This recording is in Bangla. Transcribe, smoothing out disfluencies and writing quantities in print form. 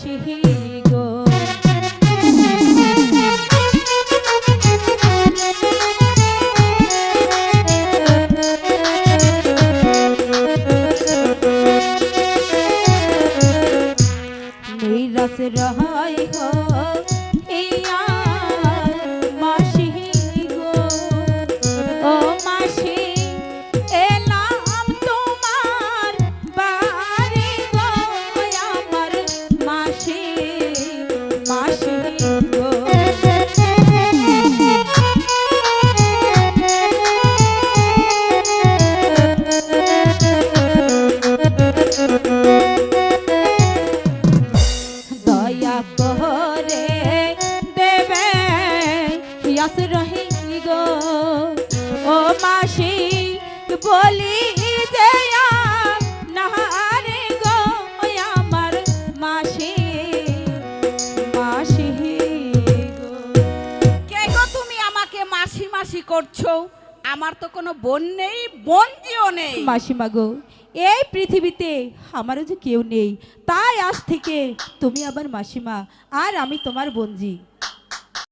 মাসি গো নিরাশ রহাই গো ইয়া মাসি গো ও মাসি এলাম তোমার বাড়ি গো আমার মাসি মাসি গো দয়া করে দেবে আশ্রয় গো ও মাসি বলি যে নাহারে গো আমার মাসি মাসি গো। কে গো তুমি আমাকে মাসি মাসি করছো? আমার তো কোনো বোন নেই, বোনজিও নেই। মাসিমা গো এই পৃথিবীতে আমারও যে কেউ নেই, তাই আজ থেকে তুমি আমার মাসিমা আর আমি তোমার বোনজি।